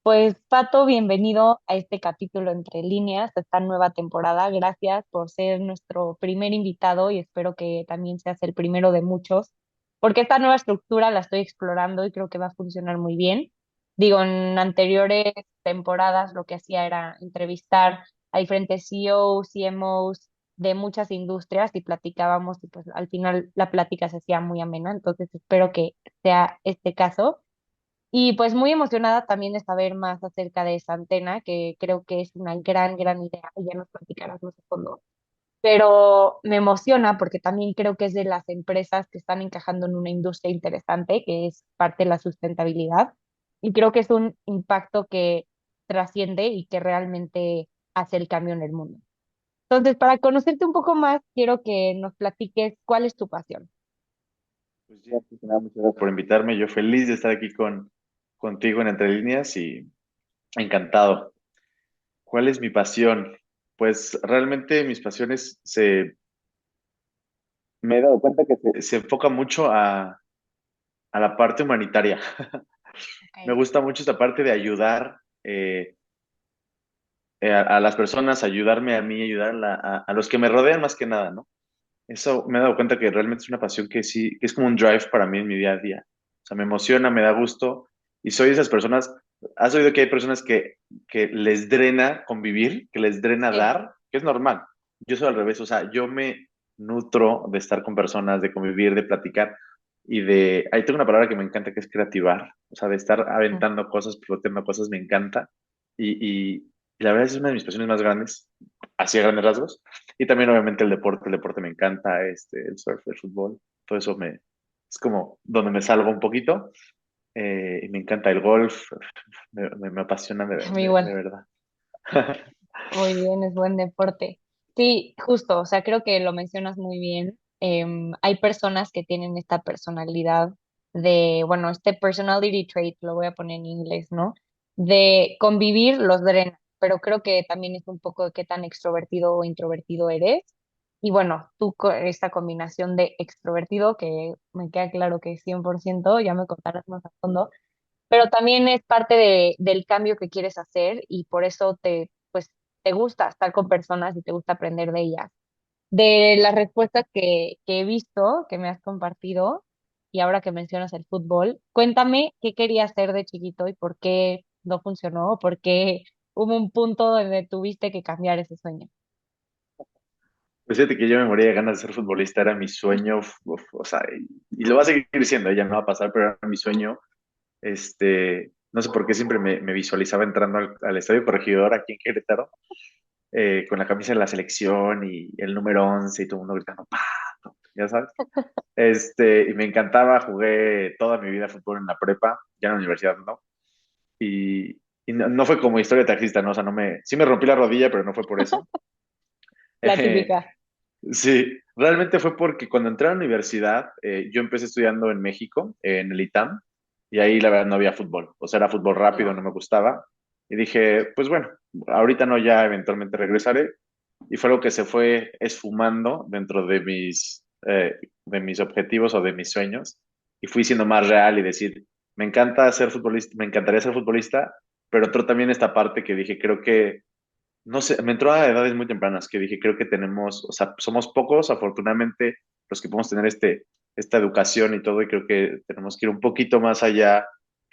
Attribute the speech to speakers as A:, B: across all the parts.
A: Pues Pato, bienvenido a este capítulo Entre Líneas, a esta nueva temporada. Gracias por ser nuestro primer invitado y espero que también seas el primero de muchos, porque esta nueva estructura la estoy explorando y creo que va a funcionar muy bien. Digo, en anteriores temporadas lo que hacía era entrevistar a diferentes CEOs, CMOs de muchas industrias y platicábamos y pues al final la plática se hacía muy amena, entonces espero que sea este caso. Y pues muy emocionada también de saber más acerca de esa antena, que creo que es una gran idea, y ya nos platicarás más a fondo. Pero me emociona porque también creo que es de las empresas que están encajando en una industria interesante, que es parte de la sustentabilidad. Y creo que es un impacto que trasciende y que realmente hace el cambio en el mundo. Entonces, para conocerte un poco más, quiero que nos platiques cuál es tu pasión.
B: Pues ya, pues, nada, muchas gracias por invitarme. Yo feliz de estar aquí contigo en Entre Líneas y encantado. ¿Cuál es mi pasión? Pues realmente mis pasiones me he dado cuenta que se enfoca mucho a la parte humanitaria. Me
A: Okay.
B: gusta mucho esta parte de ayudar a las personas, ayudarme a mí, ayudar a los que me rodean más que nada, ¿no? Eso me he dado cuenta que realmente es una pasión que sí, que es como un drive para mí en mi día a día. O sea, me emociona, me da gusto y soy de esas personas. ¿Has oído que hay personas que les drena convivir, que les drena
A: Sí.
B: dar? Que es normal. Yo soy al revés, o sea, yo me nutro de estar con personas, de convivir, de platicar y de... Ahí tengo una palabra que me encanta que es creativar, o sea, de estar
A: Ujú.
B: aventando cosas, piloteando cosas, me encanta. Y la verdad es una de mis pasiones más grandes, así a grandes rasgos. Y también obviamente el deporte me encanta, el surf, el fútbol, todo eso es como donde me salgo un poquito. Y me encanta el golf, me apasiona
A: A mí
B: de
A: igual.
B: verdad.
A: Muy bien, es buen deporte. Sí, justo, o sea, creo que lo mencionas muy bien. Hay personas que tienen esta personalidad de, bueno, este personality trait, lo voy a poner en inglés, ¿no? De convivir los drena, pero creo que también es un poco de qué tan extrovertido o introvertido eres. Y bueno, tú esta combinación de extrovertido, que me queda claro que es 100%, ya me contarás más a fondo, pero también es parte del cambio que quieres hacer y por eso pues, te gusta estar con personas y te gusta aprender de ellas. De las respuestas que he visto, que me has compartido, y ahora que mencionas el fútbol, cuéntame qué querías hacer de chiquito y por qué no funcionó, o por qué hubo un punto donde tuviste que cambiar ese sueño.
B: Pues fíjate que yo me moría de ganas de ser futbolista, era mi sueño, o sea, y lo va a seguir siendo, ya no va a pasar, pero era mi sueño. No sé por qué siempre me visualizaba entrando al Estadio Corregidor aquí en Querétaro, con la camisa de la selección y el número 11 y todo el mundo gritando, ¡Pato! Ya sabes. Y me encantaba, jugué toda mi vida fútbol en la prepa, ya en la universidad no. Y, y no fue como historia de taxista, ¿no? O sea, sí me rompí la rodilla, pero no fue por eso.
A: La típica.
B: Sí, realmente fue porque cuando entré a la universidad, yo empecé estudiando en México, en el ITAM, y ahí la verdad no había fútbol. O sea, era fútbol rápido, no
A: No.
B: me gustaba. Y dije, pues bueno, ahorita no, ya eventualmente regresaré. Y fue algo que se fue esfumando dentro de mis objetivos o de mis sueños. Y fui siendo más real y decir, me encanta ser futbolista, me encantaría ser futbolista, pero entró también esta parte que dije, creo que no sé, me entró a edades muy tempranas que dije, creo que tenemos, o sea, somos pocos, afortunadamente, los que podemos tener esta educación y todo, y creo que tenemos que ir un poquito más allá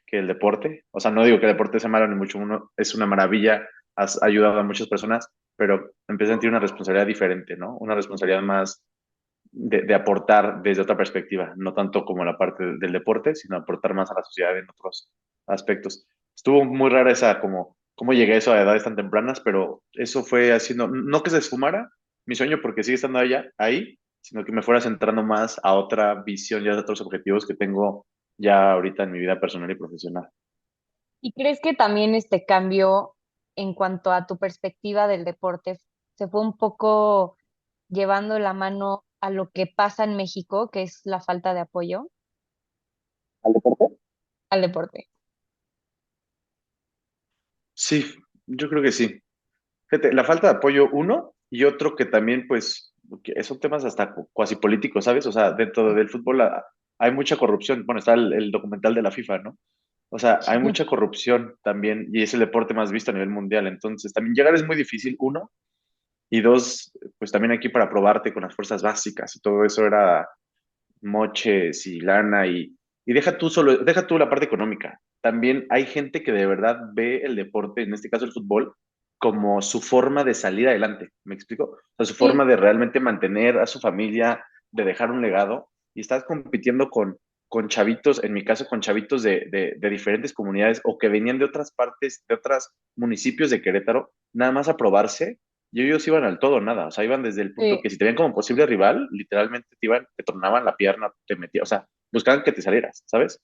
B: que el deporte. O sea, no digo que el deporte sea malo, ni mucho uno, es una maravilla, has ayudado a muchas personas, pero empecé a sentir una responsabilidad diferente, ¿no? Una responsabilidad más de aportar desde otra perspectiva, no tanto como la parte del deporte, sino aportar más a la sociedad en otros aspectos. Estuvo muy rara esa, como, cómo llegué a eso a edades tan tempranas, pero eso fue haciendo, no que se esfumara mi sueño porque sigue estando allá, ahí, sino que me fuera centrando más a otra visión y a otros objetivos que tengo ya ahorita en mi vida personal y profesional.
A: ¿Y crees que también este cambio en cuanto a tu perspectiva del deporte se fue un poco llevando la mano a lo que pasa en México, que es la falta de apoyo
B: ¿Al deporte?
A: al deporte?
B: Sí, yo creo que sí. Fíjate, la falta de apoyo, uno, y otro que también, pues, que son temas hasta cuasi políticos, ¿sabes? O sea, dentro del fútbol hay mucha corrupción. Bueno, está el documental de la FIFA, ¿no? O sea, hay mucha corrupción también y es el deporte más visto a nivel mundial. Entonces, también llegar es muy difícil, uno, y dos, pues también aquí para probarte con las fuerzas básicas y todo eso era moches y lana y deja tú la parte económica. También hay gente que de verdad ve el deporte, en este caso el fútbol, como su forma de salir adelante. ¿Me explico? O sea, su
A: Sí,
B: forma de realmente mantener a su familia, de dejar un legado y estás compitiendo con chavitos, en mi caso con chavitos de diferentes comunidades o que venían de otras partes, de otros municipios de Querétaro, nada más a probarse y ellos iban al todo, o nada. O sea, iban desde el punto
A: sí,
B: que si te ven como posible rival, literalmente te iban, te tronaban la pierna, te metían, o sea, buscaban que te salieras, ¿sabes?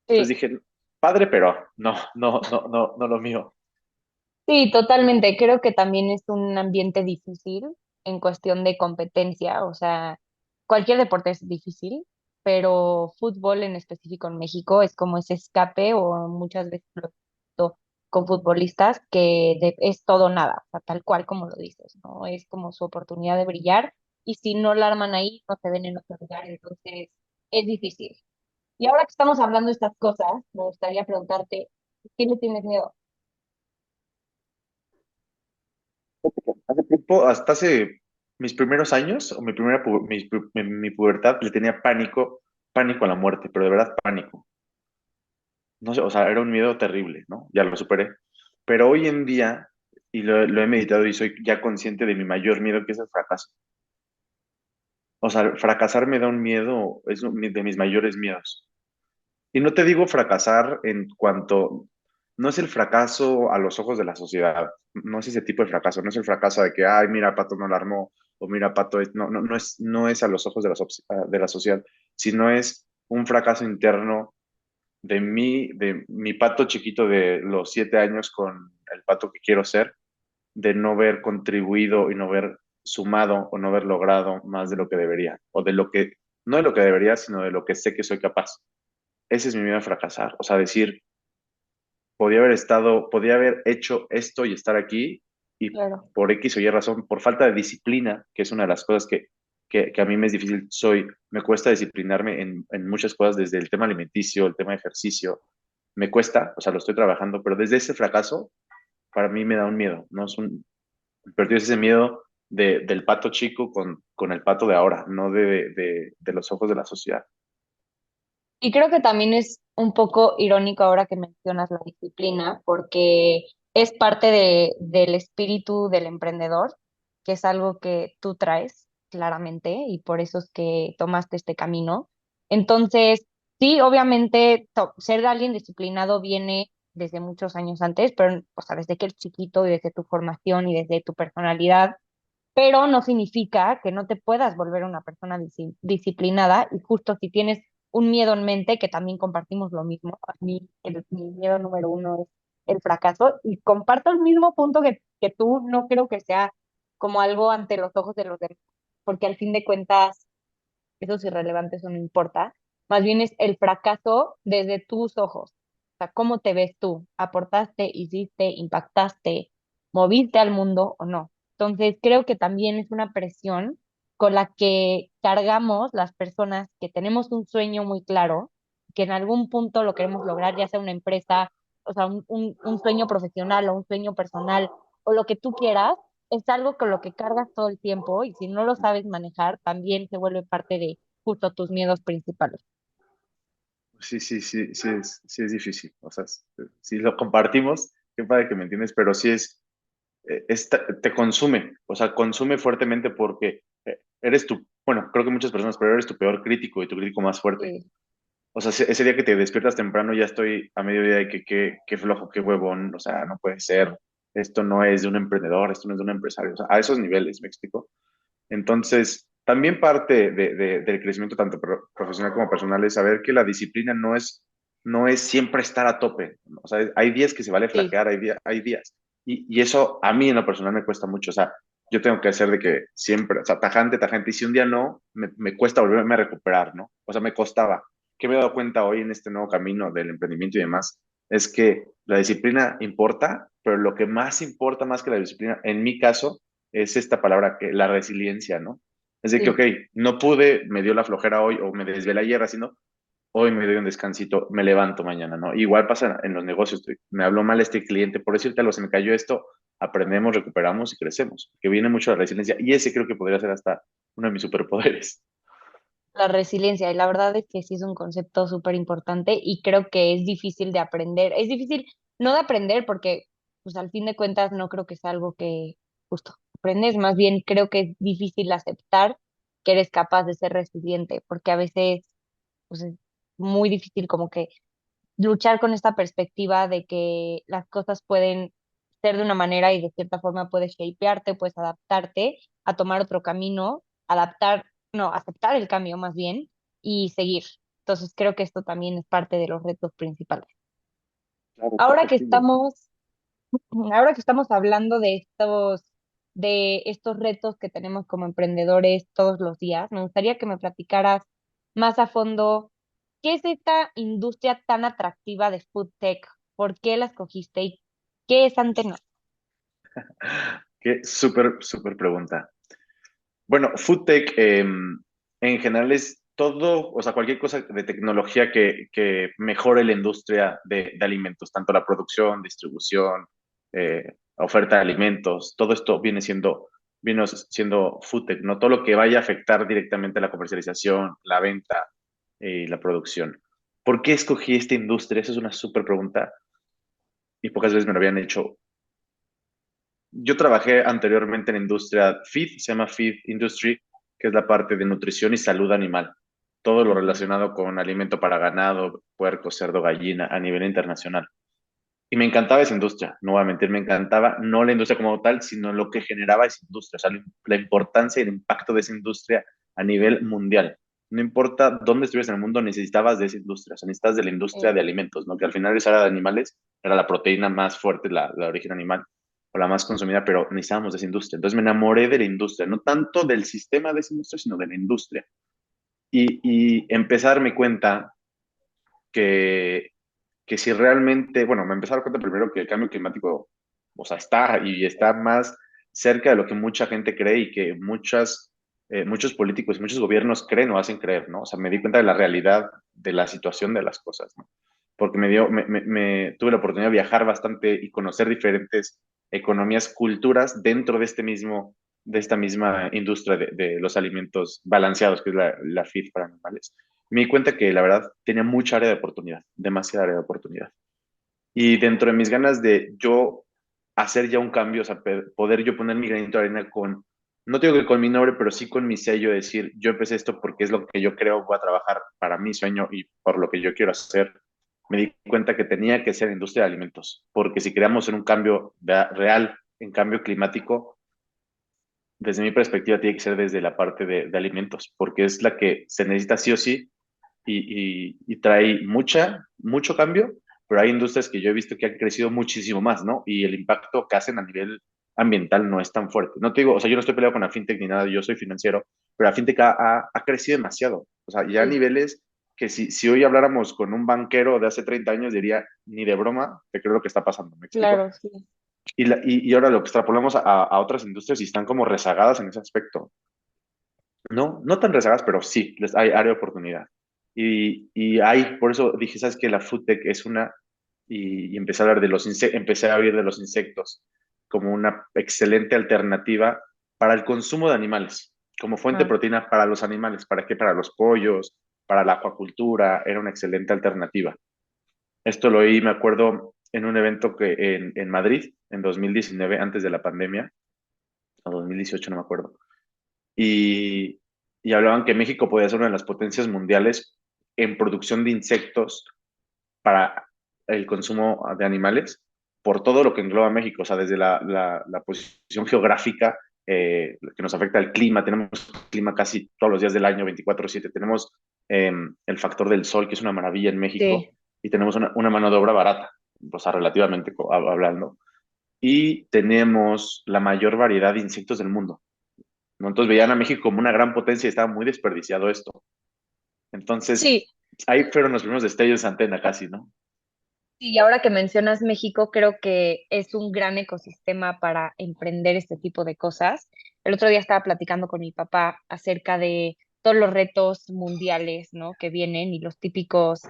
B: Entonces
A: sí.
B: dije, padre, pero no lo mío.
A: Sí, totalmente. Creo que también es un ambiente difícil en cuestión de competencia. O sea, cualquier deporte es difícil, pero fútbol en específico en México es como ese escape o muchas veces lo he visto con futbolistas que es todo o nada, o sea, tal cual como lo dices, ¿no? Es como su oportunidad de brillar y si no la arman ahí, no se ven en otro lugar, entonces es difícil. Y ahora que estamos hablando de estas cosas, me gustaría preguntarte, ¿qué le tienes miedo?
B: Hace tiempo, hasta hace mis primeros años, o mi pubertad, le tenía pánico a la muerte, pero de verdad pánico. No sé, o sea, era un miedo terrible, ¿no? Ya lo superé. Pero hoy en día, y lo he meditado y soy ya consciente de mi mayor miedo, que es el fracaso. O sea, fracasar me da un miedo, de mis mayores miedos. Y no te digo fracasar en cuanto, no es el fracaso a los ojos de la sociedad, no es ese tipo de fracaso, no es el fracaso de que, ay, mira, Pato no la armó, o mira, Pato, no es a los ojos de de la sociedad, sino es un fracaso interno de mi Pato chiquito de los 7 años con el Pato que quiero ser, de no haber contribuido y no haber sumado o no haber logrado más de lo que debería, o de lo que, no de lo que debería, sino de lo que sé que soy capaz. Ese es mi miedo a fracasar, o sea, decir, podía haber hecho esto y estar aquí, y
A: Claro.
B: por X o Y razón, por falta de disciplina, que es una de las cosas que a mí me es difícil, me cuesta disciplinarme en muchas cosas, desde el tema alimenticio, el tema de ejercicio, me cuesta, o sea, lo estoy trabajando, pero desde ese fracaso, para mí me da un miedo, ¿no? Pero es ese miedo del pato chico con el pato de ahora, no de los ojos de la sociedad.
A: Y creo que también es un poco irónico ahora que mencionas la disciplina, porque es parte del espíritu del emprendedor, que es algo que tú traes claramente y por eso es que tomaste este camino. Entonces, sí, obviamente ser alguien disciplinado viene desde muchos años antes, pero, o sea, desde que eres chiquito y desde tu formación y desde tu personalidad, pero no significa que no te puedas volver una persona disciplinada y justo si tienes un miedo en mente, que también compartimos lo mismo, a mí mi miedo número uno es el fracaso y comparto el mismo punto que tú, no creo que sea como algo ante los ojos de los demás, porque al fin de cuentas eso es irrelevante, eso no importa, más bien es el fracaso desde tus ojos, o sea, cómo te ves tú, aportaste, hiciste, impactaste, moviste al mundo o no. Entonces, creo que también es una presión con la que cargamos las personas que tenemos un sueño muy claro, que en algún punto lo queremos lograr, ya sea una empresa, o sea, un sueño profesional o un sueño personal o lo que tú quieras, es algo con lo que cargas todo el tiempo y si no lo sabes manejar, también se vuelve parte de justo tus miedos principales.
B: Sí es difícil. O sea, si lo compartimos, qué padre que me entiendes, pero sí te consume, o sea, consume fuertemente porque eres tu, bueno, creo que muchas personas, pero eres tu peor crítico y tu crítico más fuerte.
A: Sí,
B: O sea, ese día que te despiertas temprano ya estoy a mediodía de que qué flojo, qué huevón, o sea, no puede ser, esto no es de un emprendedor, esto no es de un empresario, o sea, a esos niveles, ¿me explico? Entonces, también parte del crecimiento tanto profesional como personal es saber que la disciplina no es siempre estar a tope, ¿no? O sea, hay días que se vale
A: sí,
B: flaquear, hay días. Y eso a mí en lo personal me cuesta mucho. O sea, yo tengo que hacer de que siempre, o sea, tajante. Y si un día no, me cuesta volverme a recuperar, ¿no? O sea, me costaba. ¿Qué me he dado cuenta hoy en este nuevo camino del emprendimiento y demás? Es que la disciplina importa, pero lo que más importa más que la disciplina, en mi caso, es esta palabra que la resiliencia, ¿no? Es de que, ok,
A: sí,
B: no pude, me dio la flojera hoy o me desvelé ayer haciendo, hoy me doy un descansito, me levanto mañana, ¿no? Igual pasa en los negocios, me habló mal este cliente, por decirte algo, se me cayó esto, aprendemos, recuperamos y crecemos, que viene mucho la resiliencia, y ese creo que podría ser hasta uno de mis superpoderes.
A: La resiliencia, y la verdad es que sí es un concepto súper importante y creo que es difícil de aprender. Es difícil no de aprender porque, pues al fin de cuentas, no creo que sea algo que justo aprendes, más bien creo que es difícil aceptar que eres capaz de ser resiliente, porque a veces, pues es muy difícil como que luchar con esta perspectiva de que las cosas pueden ser de una manera y de cierta forma puedes shapearte, puedes adaptarte a tomar otro camino, adaptar, no, aceptar el cambio más bien y seguir. Entonces creo que esto también es parte de los retos principales.
B: Claro,
A: Ahora que
B: compartible.
A: estamos, ahora que estamos hablando de estos retos que tenemos como emprendedores todos los días, me gustaría que me platicaras más a fondo. ¿Qué es esta industria tan atractiva de food tech? ¿Por qué la escogiste y qué es Antena?
B: Qué súper, súper pregunta. Bueno, FoodTech en general es todo, o sea, cualquier cosa de tecnología que mejore la industria de alimentos, tanto la producción, distribución, oferta de alimentos, todo esto viene siendo FoodTech, ¿no? Todo lo que vaya a afectar directamente la comercialización, la venta y la producción. ¿Por qué escogí esta industria? Esa es una súper pregunta y pocas veces me lo habían hecho. Yo trabajé anteriormente en industria feed, se llama feed industry, que es la parte de nutrición y salud animal. Todo lo
A: Ujú.
B: relacionado con alimento para ganado, puerco, cerdo, gallina a nivel internacional. Y me encantaba esa industria, no voy a mentir, me encantaba no la industria como tal, sino lo que generaba esa industria, o sea, la importancia y el impacto de esa industria a nivel mundial. No importa dónde estuvieras en el mundo, necesitabas de esa industria, o sea, necesitas de la industria de alimentos, ¿no? Que al final esa era de animales, era la proteína más fuerte, la origen animal, o la más consumida, pero necesitábamos de esa industria. Entonces me enamoré de la industria, no tanto del sistema de esa industria, sino de la industria. Y empecé a darme cuenta que si realmente, bueno, me empecé a dar cuenta primero que el cambio climático, o sea, está y está más cerca de lo que mucha gente cree y que muchos políticos y muchos gobiernos creen o hacen creer, ¿no? O sea, me di cuenta de la realidad de la situación de las cosas, ¿no? Porque tuve la oportunidad de viajar bastante y conocer diferentes economías, culturas dentro de de esta misma industria de los alimentos balanceados, que es la feed para animales. Me di cuenta que la verdad tenía mucha área de oportunidad, demasiada área de oportunidad. Y dentro de mis ganas de yo hacer ya un cambio, o sea, poder yo poner mi granito de arena con, no digo que con mi nombre, pero sí con mi sello, decir, yo empecé esto porque es lo que yo creo, voy a trabajar para mi sueño y por lo que yo quiero hacer, me di cuenta que tenía que ser industria de alimentos, porque si queríamos en un cambio real, en cambio climático, desde mi perspectiva tiene que ser desde la parte de alimentos, porque es la que se necesita sí o sí y trae mucho cambio, pero hay industrias que yo he visto que han crecido muchísimo más, ¿no? Y el impacto que hacen a nivel ambiental no es tan fuerte. No te digo, o sea, yo no estoy peleado con la fintech ni nada, yo soy financiero, pero la fintech ha crecido demasiado. O sea, ya a
A: Sí,
B: niveles que si hoy habláramos con un banquero de hace 30 años, diría, ni de broma, te creo lo que está pasando, ¿me explico?
A: claro, sí.
B: Y ahora lo extrapolamos a otras industrias y están como rezagadas en ese aspecto. No, no tan rezagadas, pero sí, hay área de oportunidad. Y hay, por eso dije, ¿sabes qué? La food tech es una, y empecé a hablar de empecé a hablar de los insectos como una excelente alternativa para el consumo de animales, como fuente de
A: Ah,
B: proteína para los animales. ¿Para qué? Para los pollos, para la acuacultura, era una excelente alternativa. Esto lo oí, me acuerdo, en un evento en Madrid, en 2019, antes de la pandemia, o 2018, no me acuerdo y, y hablaban que México podía ser una de las potencias mundiales en producción de insectos para el consumo de animales, por todo lo que engloba México, o sea, desde la posición geográfica que nos afecta el clima, tenemos clima casi todos los días del año, 24/7, tenemos el factor del sol, que es una maravilla en México,
A: sí.
B: y tenemos una mano de obra barata, o sea, relativamente hablando, y tenemos la mayor variedad de insectos del mundo. ¿No? Entonces veían a México como una gran potencia y estaba muy desperdiciado esto. Entonces,
A: Sí,
B: ahí fueron los primeros destellos de antena casi, ¿no?
A: y ahora que mencionas México, creo que es un gran ecosistema para emprender este tipo de cosas. El otro día estaba platicando con mi papá acerca de todos los retos mundiales, ¿no? Que vienen y las típicas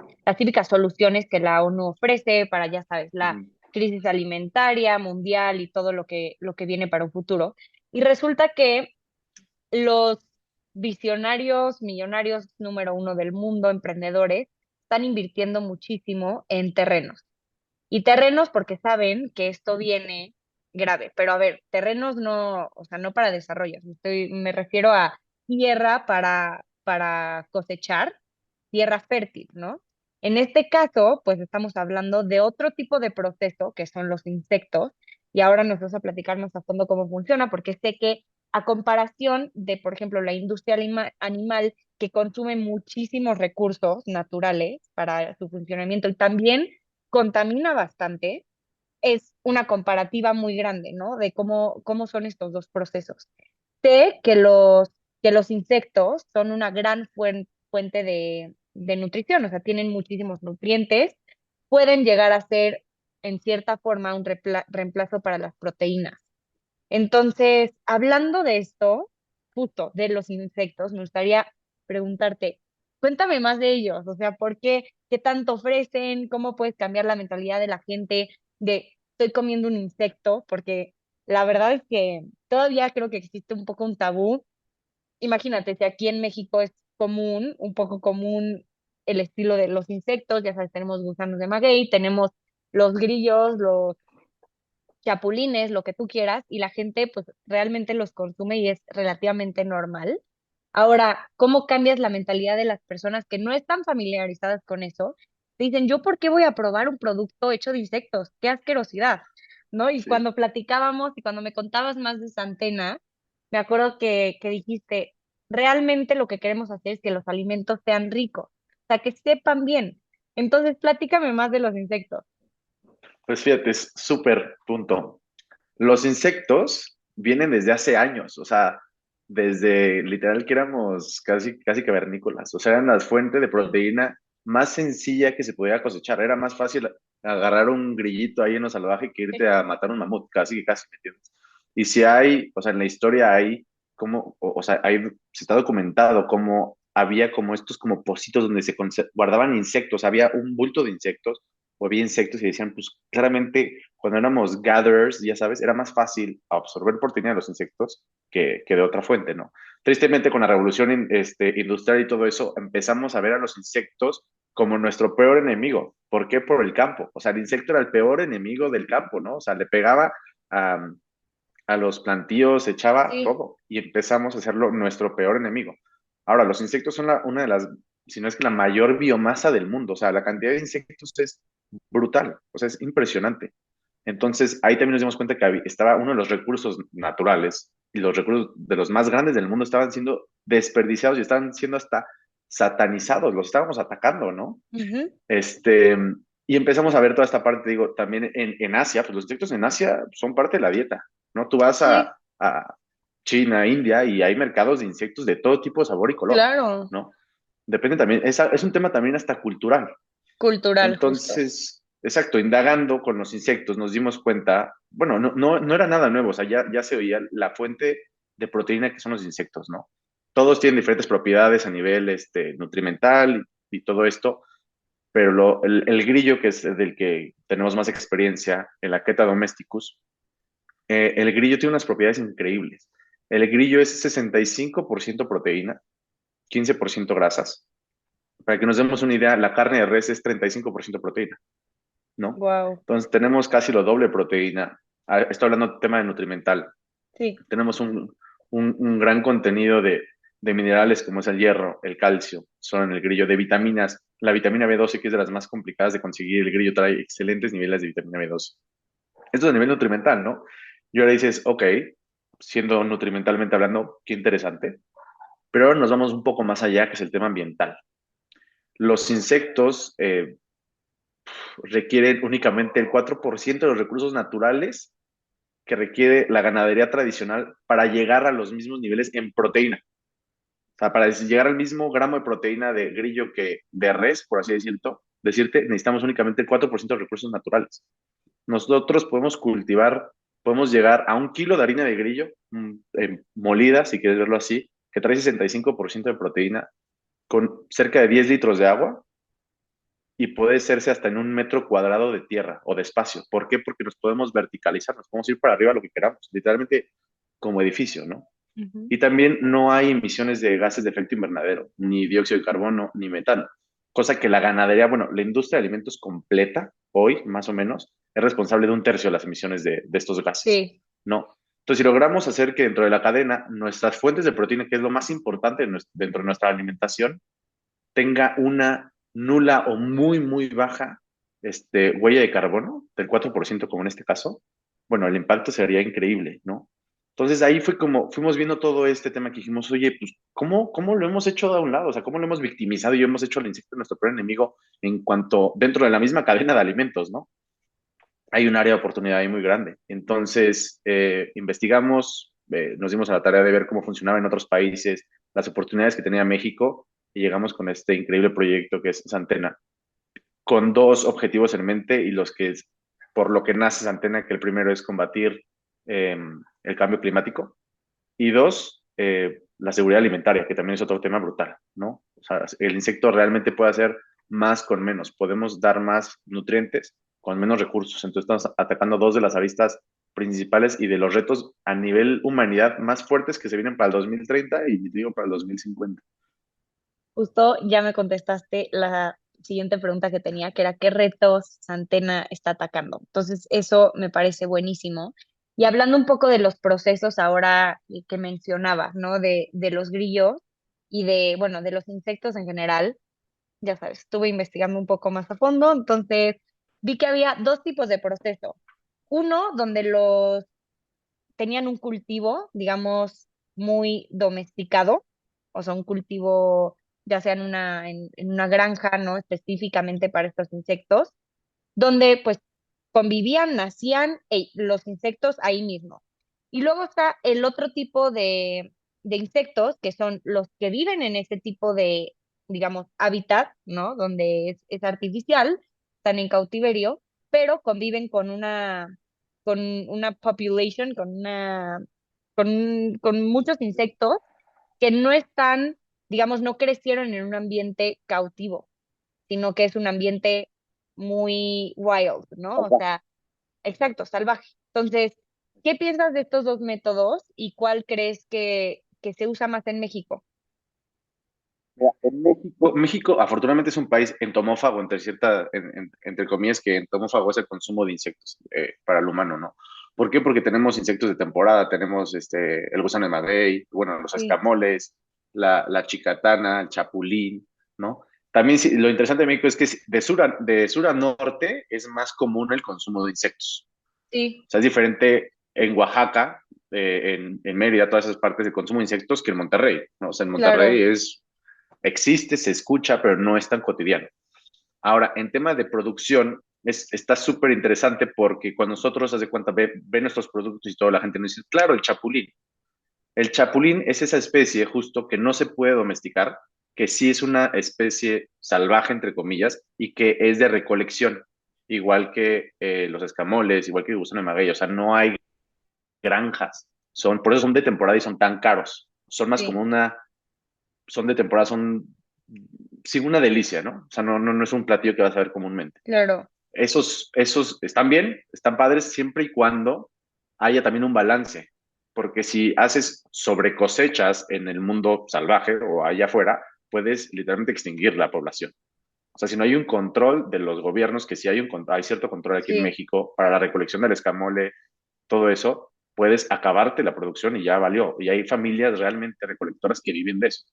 A: soluciones que la ONU ofrece para, ya sabes, la
B: Ujú.
A: crisis alimentaria mundial y todo lo que viene para un futuro. Y resulta que los visionarios, millonarios número uno del mundo, emprendedores, están invirtiendo muchísimo en terrenos. Y terrenos porque saben que esto viene grave. Pero a ver, terrenos no, o sea, no para desarrollo. Me refiero a tierra para cosechar, tierra fértil, ¿no? En este caso, pues estamos hablando de otro tipo de proceso que son los insectos. Y ahora nos vas a platicar más a fondo cómo funciona, porque sé que a comparación de, por ejemplo, la industria animal que consume muchísimos recursos naturales para su funcionamiento y también contamina bastante, es una comparativa muy grande, ¿no? De cómo son estos dos procesos. Sé que los insectos son una gran fuente de nutrición, o sea, tienen muchísimos nutrientes, pueden llegar a ser, en cierta forma, un reemplazo para las proteínas. Entonces, hablando de esto, justo de los insectos, me gustaría preguntarte, cuéntame más de ellos, o sea, ¿por qué? ¿Qué tanto ofrecen? ¿Cómo puedes cambiar la mentalidad de la gente de estoy comiendo un insecto? Porque la verdad es que todavía creo que existe un poco un tabú. Imagínate, si aquí en México es común, un poco común el estilo de los insectos, ya sabes, tenemos gusanos de maguey, tenemos los grillos, los chapulines, lo que tú quieras, y la gente pues realmente los consume y es relativamente normal. Ahora, ¿cómo cambias la mentalidad de las personas que no están familiarizadas con eso? Dicen, ¿yo por qué voy a probar un producto hecho de insectos? ¡Qué asquerosidad! ¿No? Y
B: Sí.
A: cuando platicábamos y cuando me contabas más de esa antena, me acuerdo que dijiste, realmente lo que queremos hacer es que los alimentos sean ricos, o sea, que sepan bien. Entonces, platícame más de los insectos.
B: Pues fíjate, es súper punto. Los insectos vienen desde hace años, o sea, desde literal que éramos casi cavernícolas, o sea, eran la fuente de
A: Sí.
B: proteína más sencilla que se podía cosechar. Era más fácil agarrar un grillito ahí en lo salvaje que irte a matar un mamut, casi, ¿me entiendes? Y si hay, o sea, en la historia hay como, o sea, se está documentado cómo había como estos como pocitos donde se guardaban insectos, había un bulto de insectos o había insectos y decían, pues claramente cuando éramos gatherers, ya sabes, era más fácil absorber proteína de los insectos que de otra fuente, ¿no? Tristemente, con la revolución industrial y todo eso, empezamos a ver a los insectos como nuestro peor enemigo. ¿Por qué? Por el campo. O sea, el insecto era el peor enemigo del campo, ¿no? O sea, le pegaba a, a los plantíos, echaba
A: Sí.
B: todo y empezamos a hacerlo nuestro peor enemigo. Ahora, los insectos son una de las, si no es que la mayor biomasa del mundo. O sea, la cantidad de insectos es brutal, o sea, es impresionante. Entonces, ahí también nos dimos cuenta que estaba uno de los recursos naturales y los recursos de los más grandes del mundo estaban siendo desperdiciados y estaban siendo hasta satanizados, los estábamos atacando, ¿no?
A: Ujú.
B: Este, y empezamos a ver toda esta parte, digo, también en Asia, pues los insectos en Asia son parte de la dieta, ¿no? Tú vas
A: Sí,
B: a China, India, y hay mercados de insectos de todo tipo, sabor y color,
A: claro,
B: ¿no? Depende también, es un tema también hasta cultural.
A: cultural, justo.
B: Entonces, exacto, indagando con los insectos nos dimos cuenta, bueno, no era nada nuevo, o sea, ya se oía la fuente de proteína que son los insectos, ¿no? Todos tienen diferentes propiedades a nivel nutrimental y todo esto, pero el grillo, que es del que tenemos más experiencia, el Aketa domesticus, el grillo tiene unas propiedades increíbles. El grillo es 65% proteína, 15% grasas. Para que nos demos una idea, la carne de res es 35% proteína, ¿no?
A: Wow.
B: Entonces tenemos casi lo doble de proteína. Estoy hablando de tema de nutrimental.
A: Sí.
B: Tenemos un gran contenido de minerales como es el hierro, el calcio, son en el grillo, de vitaminas. La vitamina B12, que es de las más complicadas de conseguir, el grillo trae excelentes niveles de vitamina B12. Esto es a nivel nutrimental, ¿no? Y ahora dices, ok, siendo nutrimentalmente hablando, qué interesante. Pero ahora nos vamos un poco más allá, que es el tema ambiental. Los insectos requieren únicamente el 4% de los recursos naturales que requiere la ganadería tradicional para llegar a los mismos niveles en proteína. O sea, para llegar al mismo gramo de proteína de grillo que de res, por así decirte, necesitamos únicamente el 4% de recursos naturales. Nosotros podemos cultivar, podemos llegar a 1 kilo de harina de grillo molida, si quieres verlo así, que trae 65% de proteína, con cerca de 10 litros de agua y puede hacerse hasta en 1 metro cuadrado de tierra o de espacio. ¿Por qué? Porque nos podemos verticalizar, nos podemos ir para arriba lo que queramos, literalmente como edificio, ¿no?
A: Ujú.
B: Y también no hay emisiones de gases de efecto invernadero, ni dióxido de carbono, ni metano. Cosa que la ganadería, bueno, la industria de alimentos completa, hoy más o menos, es responsable de 1/3 de las emisiones de estos gases.
A: Sí,
B: No. Entonces, si logramos hacer que dentro de la cadena nuestras fuentes de proteína, que es lo más importante dentro de nuestra alimentación, tenga una nula o muy, muy baja huella de carbono, del 4% como en este caso, bueno, el impacto sería increíble, ¿no? Entonces ahí fue como, fuimos viendo todo este tema que dijimos, oye, pues, ¿cómo lo hemos hecho de un lado? O sea, ¿cómo lo hemos victimizado y hemos hecho al insecto nuestro peor enemigo en cuanto, dentro de la misma cadena de alimentos, ¿no? Hay un área de oportunidad ahí muy grande. Entonces, investigamos, nos dimos a la tarea de ver cómo funcionaba en otros países, las oportunidades que tenía México y llegamos con este increíble proyecto que es Santena, con dos objetivos en mente y por lo que nace Santena, que el primero es combatir el cambio climático y dos, la seguridad alimentaria, que también es otro tema brutal, ¿no? O sea, el insecto realmente puede hacer más con menos. Podemos dar más nutrientes con menos recursos. Entonces estamos atacando dos de las aristas principales y de los retos a nivel humanidad más fuertes que se vienen para el 2030 y digo para el 2050.
A: justo ya me contestaste la siguiente pregunta que tenía, que era ¿qué retos Santena está atacando? Entonces, eso me parece buenísimo. Y hablando un poco de los procesos ahora que mencionabas, ¿no? De los grillos y de, bueno, de los insectos en general, ya sabes, estuve investigando un poco más a fondo, entonces vi que había dos tipos de proceso. Uno donde los tenían un cultivo, digamos, muy domesticado, o sea, un cultivo ya sea en una granja, ¿no? Específicamente para estos insectos, donde pues convivían, nacían los insectos ahí mismo. Y luego está el otro tipo de insectos, que son los que viven en ese tipo de, digamos, hábitat, ¿no? Donde es artificial, están en cautiverio, pero conviven con una population, con muchos insectos que no están, digamos, no crecieron en un ambiente cautivo, sino que es un ambiente muy wild, ¿no? O sea, exacto, salvaje. Entonces, ¿qué piensas de estos dos métodos y cuál crees que se usa más en México?
B: Mira, en México afortunadamente es un país entomófago, entre comillas, que entomófago es el consumo de insectos para el humano, ¿no? ¿Por qué? Porque tenemos insectos de temporada, tenemos el gusano de maguey, bueno, los
A: Sí,
B: escamoles, la chicatana, el chapulín, ¿no? También lo interesante de México es que de sur a norte es más común el consumo de insectos.
A: sí,
B: O sea, es diferente en Oaxaca, en Mérida, todas esas partes de consumo de insectos que en Monterrey, ¿no? O sea, en Monterrey
A: claro,
B: existe, se escucha, pero no es tan cotidiano. Ahora, en tema de producción, está súper interesante porque cuando nosotros, haz de cuenta, ve nuestros productos y toda la gente nos dice, claro, el chapulín. El chapulín es esa especie justo que no se puede domesticar, que sí es una especie salvaje, entre comillas, y que es de recolección, igual que los escamoles, igual que el gusano de maguey. O sea, no hay granjas. Por eso son de temporada y son tan caros. Son más como
A: sí,
B: son de temporada, sí, una delicia, ¿no? O sea, no es un platillo que vas a ver comúnmente.
A: claro,
B: Esos están bien, están padres siempre y cuando haya también un balance, porque si haces sobre cosechas en el mundo salvaje o allá afuera, puedes literalmente extinguir la población. O sea, si no hay un control de los gobiernos, que sí hay cierto control aquí en
A: sí,
B: México para la recolección del escamole, todo eso, puedes acabarte la producción y ya valió. Y hay familias realmente recolectoras que viven de eso,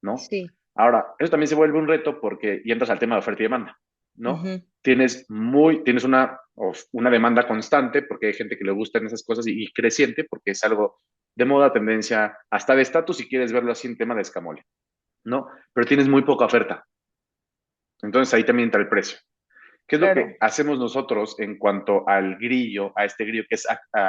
B: ¿no?
A: sí,
B: Ahora, eso también se vuelve un reto porque y entras al tema de oferta y demanda, ¿no?
A: ujú,
B: Tienes una demanda constante porque hay gente que le gustan esas cosas y creciente porque es algo de moda, tendencia, hasta de estatus si quieres verlo así en tema de escamole, ¿no? Pero tienes muy poca oferta. Entonces ahí también entra el precio. ¿Qué es lo
A: claro,
B: que hacemos nosotros en cuanto al grillo, a este grillo que es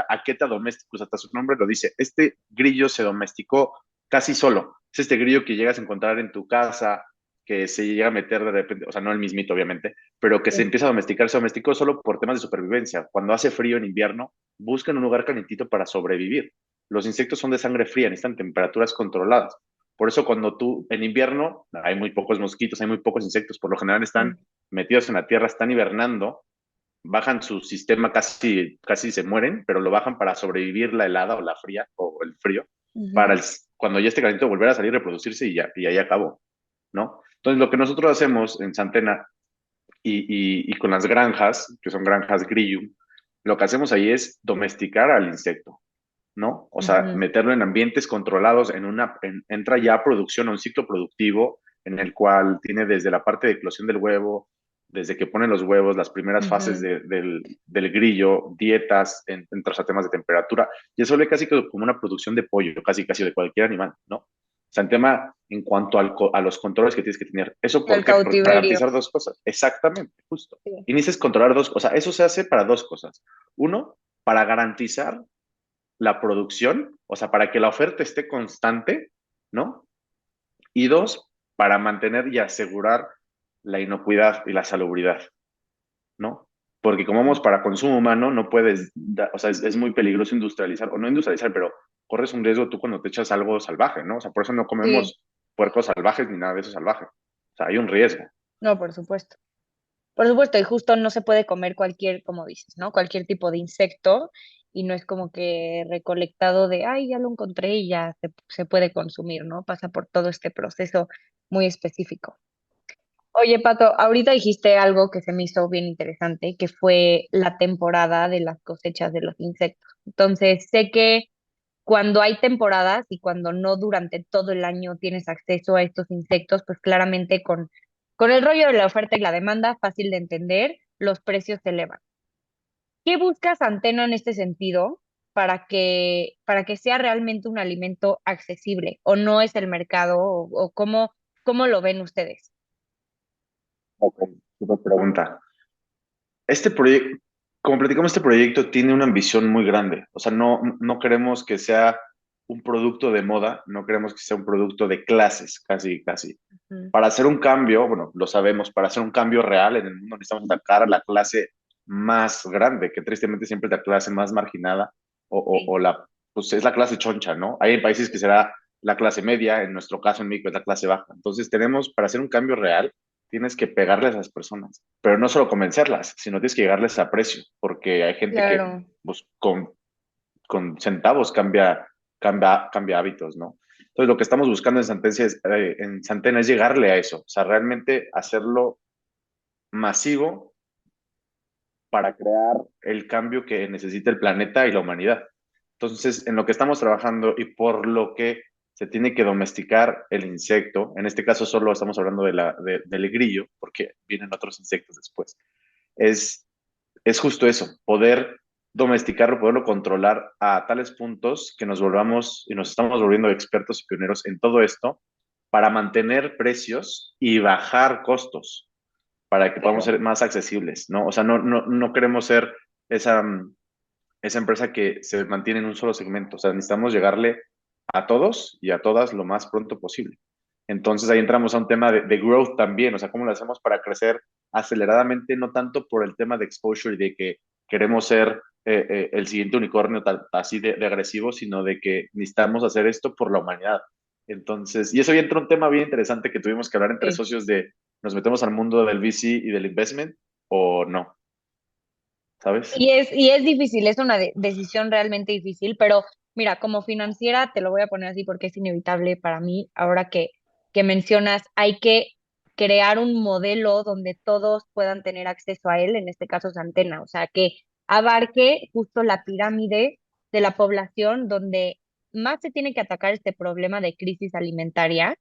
B: Aqueta domesticus? Hasta su nombre lo dice. Este grillo se domesticó casi solo. Es este grillo que llegas a encontrar en tu casa, que se llega a meter de repente, o sea, no el mismito, obviamente, pero que se
A: sí,
B: empieza a domesticar, se domesticó solo por temas de supervivencia. Cuando hace frío en invierno, buscan un lugar calentito para sobrevivir. los insectos son de sangre fría, necesitan temperaturas controladas. Por eso cuando tú, en invierno, hay muy pocos mosquitos, hay muy pocos insectos, por lo general están
A: Sí.
B: metidos en la tierra, están hibernando, bajan su sistema, casi se mueren, pero lo bajan para sobrevivir la helada o la fría o el frío, para
A: Ujú,
B: cuando ya esté caliente volver a salir, reproducirse y ahí acabó, ¿no? Entonces lo que nosotros hacemos en Santena y con las granjas, que son granjas Grillum, lo que hacemos ahí es domesticar al insecto, ¿no? O sea,
A: ujú,
B: meterlo en ambientes controlados, entra ya a producción, a un ciclo productivo en el cual tiene desde la parte de eclosión del huevo, desde que ponen los huevos, las primeras fases
A: ujú.
B: del grillo, dietas, entras a temas de temperatura, y eso le casi como una producción de pollo, casi de cualquier animal, ¿no? O sea, en tema en cuanto a los controles que tienes que tener. ¿Eso
A: El
B: por qué? Para
A: cautiverio.
B: garantizar dos cosas. Exactamente, justo.
A: Sí.
B: Inicias a controlar dos cosas. Eso se hace para dos cosas. Uno, para garantizar la producción, o sea, para que la oferta esté constante, ¿no? Y dos, para mantener y asegurar la inocuidad y la salubridad, ¿no? Porque como vamos para consumo humano, no puedes, o sea, es muy peligroso industrializar, o no industrializar, pero corres un riesgo tú cuando te echas algo salvaje, ¿no? O sea, por eso no
A: Sí,
B: comemos puercos salvajes ni nada de eso salvaje. O sea, hay un riesgo.
A: no, por supuesto. Por supuesto, y justo no se puede comer cualquier, como dices, ¿no? Cualquier tipo de insecto y no es como que recolectado de, ay, ya lo encontré y ya se puede consumir, ¿no? Pasa por todo este proceso muy específico. Oye, Pato, ahorita dijiste algo que se me hizo bien interesante, que fue la temporada de las cosechas de los insectos. Entonces, sé que cuando hay temporadas y cuando no durante todo el año tienes acceso a estos insectos, pues claramente con el rollo de la oferta y la demanda, fácil de entender, los precios se elevan. ¿Qué buscas Antena en este sentido para que sea realmente un alimento accesible? ¿O no es el mercado? ¿O cómo lo ven ustedes?
B: Ok, super pregunta. Este proyecto, como platicamos, este proyecto tiene una ambición muy grande. O sea, no queremos que sea un producto de moda, no queremos que sea un producto de clases, casi.
A: Ujú,
B: Para hacer un cambio, bueno, lo sabemos, para hacer un cambio real en el mundo necesitamos atacar a la clase más grande, que tristemente siempre es la clase más marginada
A: sí,
B: pues es la clase choncha, ¿no? Hay países que será la clase media, en nuestro caso en México es la clase baja. Entonces para hacer un cambio real, tienes que pegarles a las personas, pero no solo convencerlas, sino tienes que llegarles a precio, porque hay gente que
A: claro.
B: pues, con centavos cambia hábitos, ¿no? Entonces, lo que estamos buscando en Santena es llegarle a eso, o sea, realmente hacerlo masivo para crear el cambio que necesita el planeta y la humanidad. Entonces, en lo que estamos trabajando y por lo que se tiene que domesticar el insecto, en este caso solo estamos hablando del grillo, porque vienen otros insectos después, es, es justo eso, poder domesticarlo, poderlo controlar a tales puntos que nos volvamos y nos estamos volviendo expertos y pioneros en todo esto para mantener precios y bajar costos para que podamos
A: Claro.
B: ser más accesibles, ¿no? O sea, no queremos ser esa, esa empresa que se mantiene en un solo segmento, o sea, necesitamos llegarle a todos y a todas lo más pronto posible. Entonces ahí entramos a un tema de growth también, o sea, cómo lo hacemos para crecer aceleradamente, no tanto por el tema de exposure y de que queremos ser el siguiente unicornio así de agresivo, sino de que necesitamos hacer esto por la humanidad. Entonces, y eso ya entra un tema bien interesante que tuvimos que hablar entre
A: Sí.
B: socios de, ¿nos metemos al mundo del VC y del investment o no? ¿Sabes?
A: Y es difícil, es una decisión realmente difícil, pero mira, como financiera te lo voy a poner así porque es inevitable para mí, ahora que mencionas, hay que crear un modelo donde todos puedan tener acceso a él, en este caso es Antena, o sea, que abarque justo la pirámide de la población donde más se tiene que atacar este problema de crisis alimentaria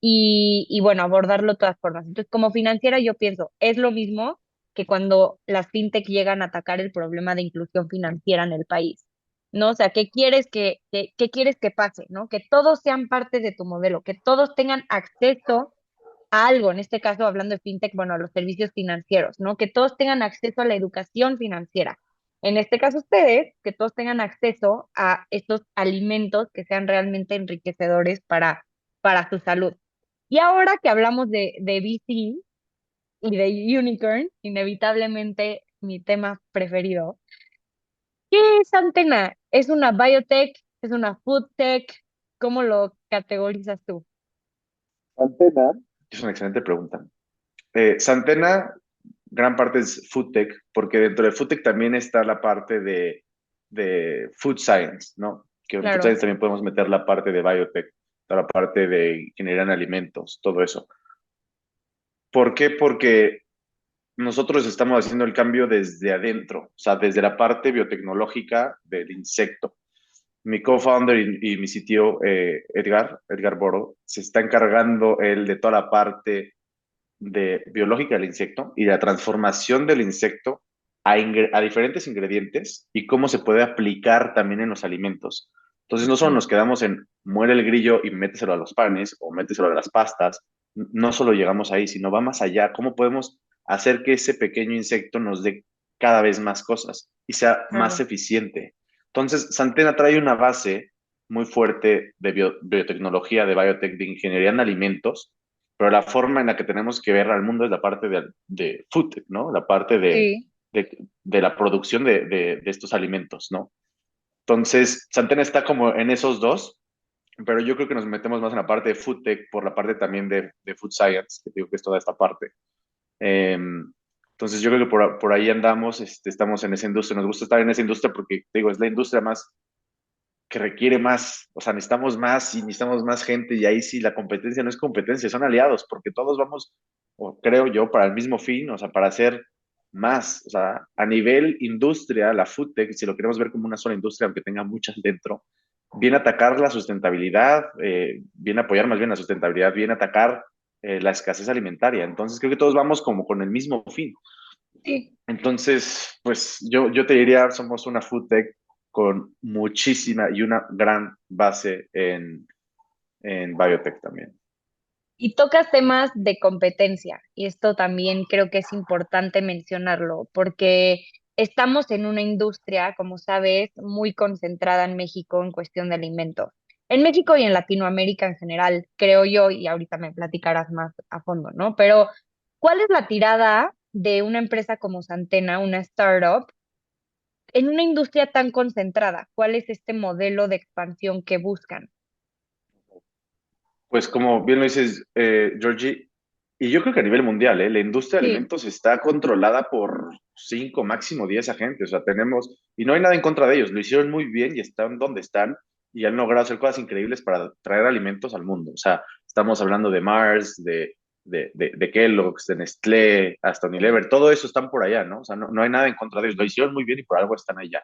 A: y bueno, abordarlo de todas formas. Entonces, como financiera yo pienso, es lo mismo que cuando las fintech llegan a atacar el problema de inclusión financiera en el país, ¿no? O sea, ¿qué quieres que pase, ¿no? Que todos sean parte de tu modelo, que todos tengan acceso a algo, en este caso hablando de fintech, bueno, a los servicios financieros, ¿no? Que todos tengan acceso a la educación financiera. En este caso ustedes, que todos tengan acceso a estos alimentos que sean realmente enriquecedores para su salud. Y ahora que hablamos de VC, y de Unicorn, inevitablemente mi tema preferido. ¿Qué es Antena? Es una biotech, ¿Es una food tech? ¿Cómo lo categorizas tú?
B: Santena, es una excelente pregunta. Santena, gran parte es food tech, porque dentro de food tech también está la parte de food science, ¿no? Que en food
A: Claro,
B: science también podemos meter la parte de biotech, toda la parte de ingeniería en alimentos, todo eso. ¿Por qué? Porque nosotros estamos haciendo el cambio desde adentro, o sea, desde la parte biotecnológica del insecto. Mi co-founder y mi sitio, Edgar Boro, se está encargando él de toda la parte de biológica del insecto y de la transformación del insecto a diferentes ingredientes y cómo se puede aplicar también en los alimentos. Entonces, no solo
A: ok,
B: nos quedamos en muere el grillo y méteselo a los panes o méteselo a las pastas, no solo llegamos ahí, sino va más allá. ¿Cómo podemos hacer que ese pequeño insecto nos dé cada vez más cosas y sea más
A: claro.
B: eficiente? Entonces, Santena trae una base muy fuerte de biotecnología, de biotech, de ingeniería en alimentos, pero la forma en la que tenemos que ver al mundo es la parte de food, ¿no? La parte
A: Sí,
B: de la producción de estos alimentos, ¿no? Entonces, Santena está como en esos dos, pero yo creo que nos metemos más en la parte de food tech por la parte también de food science, que digo que es toda esta parte. Eh, entonces, yo creo que por ahí andamos, estamos en esa industria, nos gusta estar en esa industria porque, digo, es la industria más que requiere más, o sea, necesitamos más y necesitamos más gente y ahí sí la competencia no es competencia, son aliados porque todos vamos, o creo yo, para el mismo fin, o sea, para hacer más, o sea, a nivel industria, la food tech, si lo queremos ver como una sola industria, aunque tenga muchas dentro, viene a atacar la sustentabilidad, viene a apoyar más bien la sustentabilidad, viene a atacar la escasez alimentaria. Entonces, creo que todos vamos como con el mismo fin.
A: sí.
B: Entonces, pues yo te diría, somos una food tech con muchísima y una gran base en biotech también.
A: Y tocas temas de competencia, y esto también creo que es importante mencionarlo, porque estamos en una industria, como sabes, muy concentrada en México en cuestión de alimentos. En México y en Latinoamérica en general, creo yo, y ahorita me platicarás más a fondo, ¿no? Pero, ¿cuál es la tirada de una empresa como Santena, una startup, en una industria tan concentrada? ¿Cuál es este modelo de expansión que buscan?
B: Pues como bien lo dices, Georgie, y yo creo que a nivel mundial, la industria de
A: Sí,
B: alimentos está controlada por 5, máximo 10 agentes. O sea, tenemos, y no hay nada en contra de ellos, lo hicieron muy bien y están donde están y han logrado hacer cosas increíbles para traer alimentos al mundo. O sea, estamos hablando de Mars, de Kellogg's, de Nestlé, hasta Unilever, todo eso están por allá, ¿no? O sea, no hay nada en contra de ellos, lo hicieron muy bien y por algo están allá.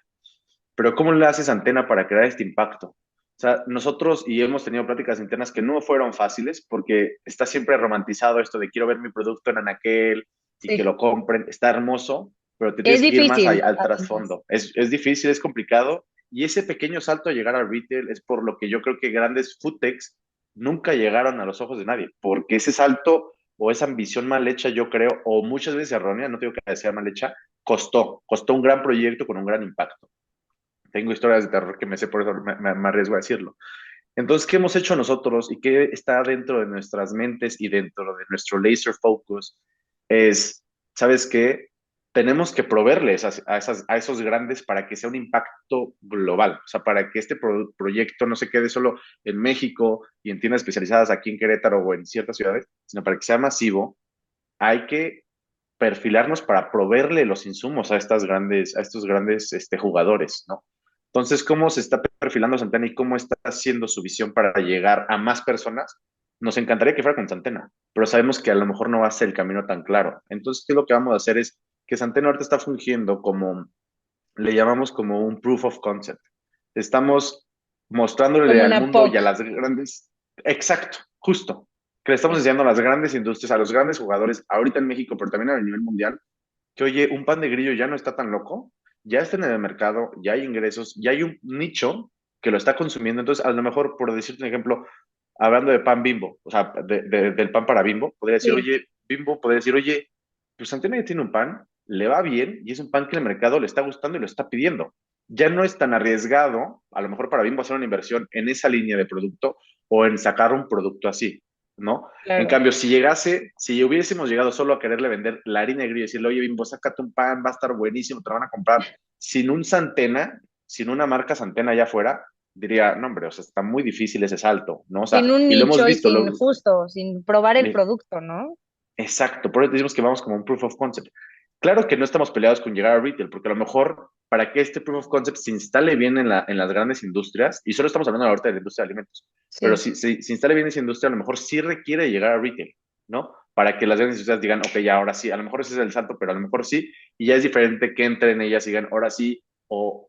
B: Pero ¿cómo le haces Antena para crear este impacto? O sea, nosotros y hemos tenido pláticas internas que no fueron fáciles porque está siempre romantizado esto de quiero ver mi producto en Anaquel y que
A: sí.
B: lo compren. Está hermoso, pero te
A: Es
B: tienes que ir más
A: difícil,
B: allá, al
A: además.
B: trasfondo. Es difícil, es complicado y ese pequeño salto a llegar al retail es por lo que yo creo que grandes food techs nunca llegaron a los ojos de nadie, porque ese salto o esa ambición mal hecha, yo creo, o muchas veces errónea, no tengo que sea mal hecha, costó un gran proyecto con un gran impacto. Tengo historias de terror que me sé, por eso me arriesgo a decirlo. Entonces, ¿qué hemos hecho nosotros y qué está dentro de nuestras mentes y dentro de nuestro laser focus? Es, ¿sabes qué? Tenemos que proveerles a esos grandes para que sea un impacto global, o sea, para que este proyecto no se quede solo en México y en tiendas especializadas aquí en Querétaro o en ciertas ciudades, sino para que sea masivo, hay que perfilarnos para proveerle los insumos a estos grandes jugadores, ¿no? Entonces, ¿cómo se está perfilando Santana y cómo está haciendo su visión para llegar a más personas? Nos encantaría que fuera con Santana, pero sabemos que a lo mejor no va a ser el camino tan claro. Entonces, ¿qué es lo que vamos a hacer? Es que Santana ahorita está fungiendo como, le llamamos como un proof of concept. Estamos mostrándole
A: Como
B: al
A: una
B: mundo y a
A: POC.
B: las grandes, exacto, justo, que le estamos enseñando a las grandes industrias, a los grandes jugadores, ahorita en México, pero también a nivel mundial, que oye, un pan de grillo ya no está tan loco, ya está en el mercado, ya hay ingresos, ya hay un nicho que lo está consumiendo. Entonces, a lo mejor, por decirte un ejemplo, hablando de pan Bimbo, o sea, del pan para Bimbo, podría decir,
A: Sí,
B: oye, Bimbo, podría decir, oye, pues Antonio ya tiene un pan, le va bien y es un pan que el mercado le está gustando y lo está pidiendo. Ya no es tan arriesgado, a lo mejor para Bimbo hacer una inversión en esa línea de producto o en sacar un producto así, ¿no? En
A: claro.
B: cambio, si hubiésemos llegado solo a quererle vender la harina de grillo y decirle, oye, Bimbo, sácate un pan, va a estar buenísimo, te lo van a comprar, sin un Santena, sin una marca Santena allá afuera, diría, no, hombre, o sea, está muy difícil ese salto, ¿no? O sea,
A: Sin un
B: y lo hemos
A: nicho y
B: visto,
A: sin justo, sin probar el
B: eh,
A: producto, ¿no?
B: exacto, por eso decimos que vamos como un proof of concept. Claro que no estamos peleados con llegar a retail, porque a lo mejor para que este proof of concept se instale bien en las grandes industrias, y solo estamos hablando ahorita de la industria de alimentos, pero
A: Sí,
B: si se instale bien esa industria, a lo mejor sí requiere llegar a retail, ¿no? Para que las grandes industrias digan, ok, ya ahora sí, a lo mejor ese es el salto, pero a lo mejor sí, y ya es diferente que entren ellas y digan, ahora sí, o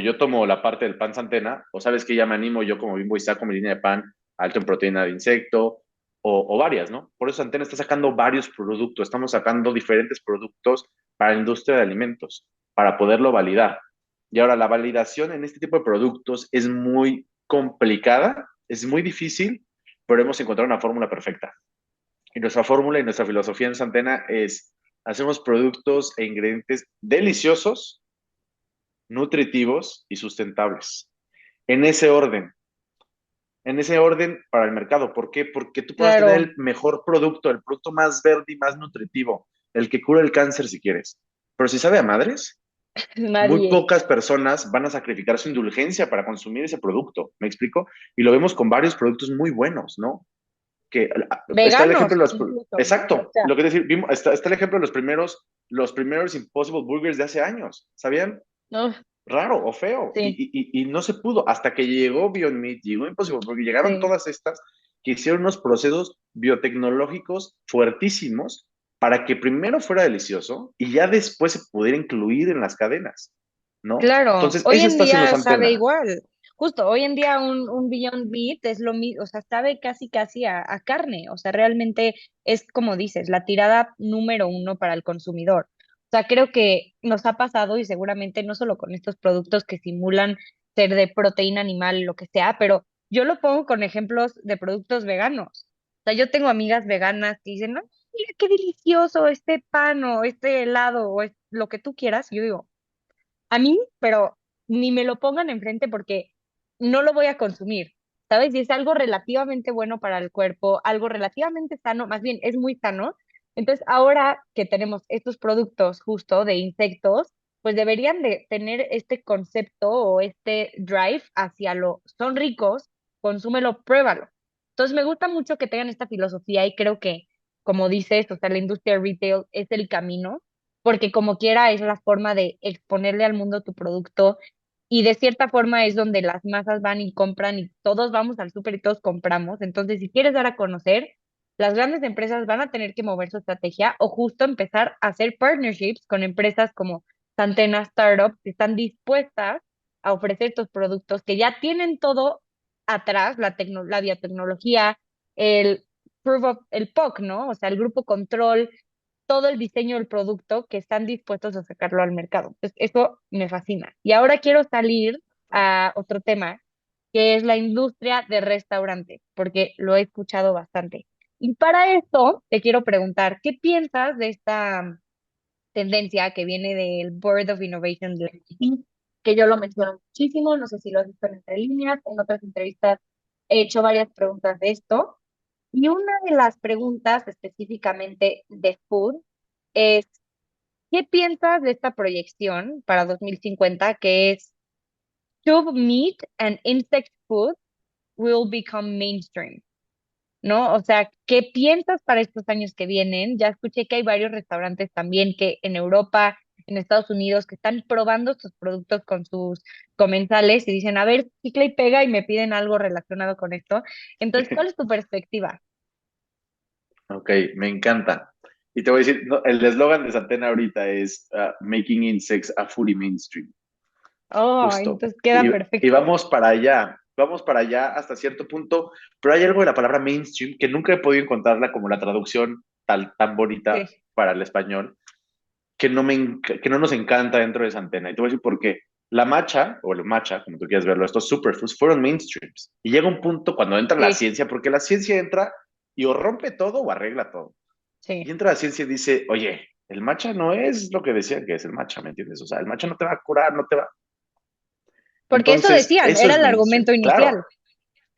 B: yo tomo la parte del pan Santena, o sabes que ya me animo yo como Bimbo y saco mi línea de pan alto en proteína de insecto, o varias, ¿no? Por eso Antena está sacando varios productos, estamos sacando diferentes productos para la industria de alimentos, para poderlo validar. Y ahora la validación en este tipo de productos es muy complicada, es muy difícil, pero hemos encontrado una fórmula perfecta. Y nuestra fórmula y nuestra filosofía en Santena es, hacemos productos e ingredientes deliciosos, nutritivos y sustentables. En ese orden, en ese orden para el mercado. ¿Por qué? Porque tú puedes tener
A: claro,
B: el mejor producto, el producto más verde y más nutritivo, el que cura el cáncer si quieres. Pero si sabe a madres, muy
A: nadie.
B: pocas personas van a sacrificar su indulgencia para consumir ese producto. ¿Me explico? Y lo vemos con varios productos muy buenos, ¿no? Que está el ejemplo
A: Veganos,
B: de los...
A: incluso, ¿no? O
B: Exacto,
A: sea,
B: lo que decir, está el ejemplo de los primeros Impossible Burgers de hace años, ¿sabían?
A: no,
B: Raro o feo
A: sí,
B: y no se pudo hasta que llegó Beyond Meat, llegó Impossible, porque llegaron
A: sí.
B: todas estas que hicieron unos procesos biotecnológicos fuertísimos para que primero fuera delicioso y ya después se pudiera incluir en las cadenas, ¿no?
A: Claro,
B: Entonces,
A: hoy
B: eso
A: en
B: está haciendo
A: día sabe
B: Santena.
A: igual. Justo, hoy en día un Beyond Meat es lo mismo, o sea, sabe casi casi a carne. O sea, realmente es como dices, la tirada número uno para el consumidor. O sea, creo que nos ha pasado y seguramente no solo con estos productos que simulan ser de proteína animal, lo que sea, pero yo lo pongo con ejemplos de productos veganos. O sea, yo tengo amigas veganas que dicen, no, mira qué delicioso este pan o este helado o lo que tú quieras. Y yo digo, a mí, pero ni me lo pongan enfrente porque no lo voy a consumir, ¿sabes? Y es algo relativamente bueno para el cuerpo, algo relativamente sano, más bien es muy sano. Entonces, ahora que tenemos estos productos justo de insectos, pues deberían de tener este concepto o este drive hacia lo, son ricos, consúmelo, pruébalo. Entonces, me gusta mucho que tengan esta filosofía y creo que, como dices, o sea, la industria retail es el camino porque como quiera es la forma de exponerle al mundo tu producto y de cierta forma es donde las masas van y compran y todos vamos al súper y todos compramos. Entonces, si quieres dar a conocer, las grandes empresas van a tener que mover su estrategia o justo empezar a hacer partnerships con empresas como Santena Startups que están dispuestas a ofrecer tus productos que ya tienen todo atrás, la biotecnología, el el POC, ¿no? O sea, el grupo control, todo el diseño del producto que están dispuestos a sacarlo al mercado. Entonces, eso me fascina. Y ahora quiero salir a otro tema, que es la industria de restaurante, porque lo he escuchado bastante. Y para esto te quiero preguntar, ¿qué piensas de esta tendencia que viene del Board of Innovation de la MIT? Que yo lo menciono muchísimo, no sé si lo has visto en entre líneas, en otras entrevistas he hecho varias preguntas de esto. Y una de las preguntas específicamente de food es, ¿qué piensas de esta proyección para 2050 que es Tube meat and insect food will become mainstream? ¿No? O sea, ¿qué piensas para estos años que vienen? Ya escuché que hay varios restaurantes también que en Europa, en Estados Unidos, que están probando sus productos con sus comensales y dicen, a ver, chicle y pega y me piden algo relacionado con esto. Entonces, ¿cuál es tu perspectiva?
B: Ok, me encanta. Y te voy a decir, no, el eslogan de Santena ahorita es Making Insects a Foodie Mainstream,
A: Oh,
B: justo.
A: entonces queda
B: Y
A: perfecto.
B: vamos para allá hasta cierto punto, pero hay algo de la palabra mainstream que nunca he podido encontrarla como la traducción tan bonita
A: Sí.
B: para el español, que no nos encanta dentro de Santena. Y te voy a decir por qué. La matcha, o el matcha, como tú quieras verlo, estos superfoods fueron mainstreams. Y llega un punto cuando entra la
A: Sí,
B: ciencia, porque la ciencia entra y o rompe todo o arregla todo. Y
A: sí.
B: entra la ciencia y dice, oye, el matcha no es lo que decían que es el matcha, ¿me entiendes? O sea, el matcha no te va a curar, no te va.
A: Porque eso
B: Entonces,
A: decían,
B: eso
A: era
B: es
A: el
B: mainstream.
A: argumento
B: Claro,
A: inicial.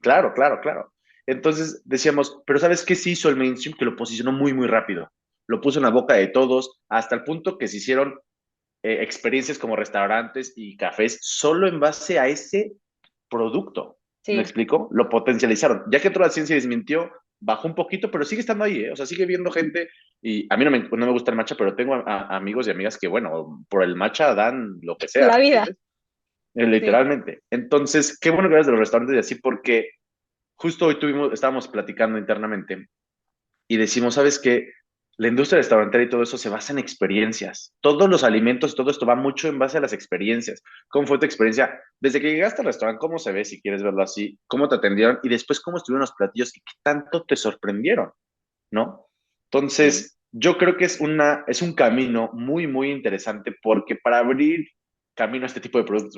B: claro, claro, claro. Entonces decíamos, pero ¿sabes qué se hizo el mainstream? Que lo posicionó muy, muy rápido. Lo puso en la boca de todos, hasta el punto que se hicieron experiencias como restaurantes y cafés solo en base a ese producto. ¿Me
A: Sí,
B: explico? Lo potencializaron. Ya que toda la ciencia desmintió, bajó un poquito, pero sigue estando ahí, ¿eh? O sea, sigue viendo gente. Y a mí no me gusta el matcha, pero tengo amigos y amigas que, bueno, por el matcha dan lo que sea,
A: la
B: ¿me
A: vida,
B: entiendes?
A: sí,
B: Literalmente. Entonces, qué bueno que hablas de los restaurantes y así, porque justo hoy estábamos platicando internamente y decimos, ¿sabes qué? La industria restaurantera y todo eso se basa en experiencias. Todos los alimentos, todo esto va mucho en base a las experiencias. ¿Cómo fue tu experiencia? Desde que llegaste al restaurante, ¿cómo se ve, si quieres verlo así? ¿Cómo te atendieron? Y después, ¿cómo estuvieron los platillos y qué tanto te sorprendieron? ¿No?
A: sí,
B: Entonces, yo creo que es un camino muy, muy interesante porque para abrir camino a este tipo de productos,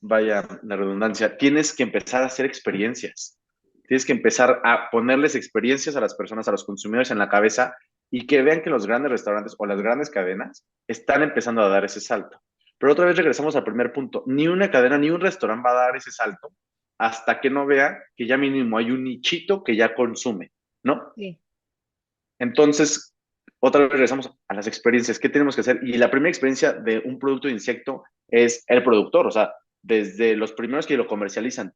B: vaya la redundancia, tienes que empezar a hacer experiencias. Tienes que empezar a ponerles experiencias a las personas, a los consumidores en la cabeza y que vean que los grandes restaurantes o las grandes cadenas están empezando a dar ese salto. Pero otra vez regresamos al primer punto. Ni una cadena ni un restaurante va a dar ese salto hasta que no vea que ya mínimo hay un nichito que ya consume, ¿no?
A: sí,
B: Entonces, otra vez regresamos a las experiencias. ¿Qué tenemos que hacer? Y la primera experiencia de un producto de insecto es el productor, o sea, desde los primeros que lo comercializan,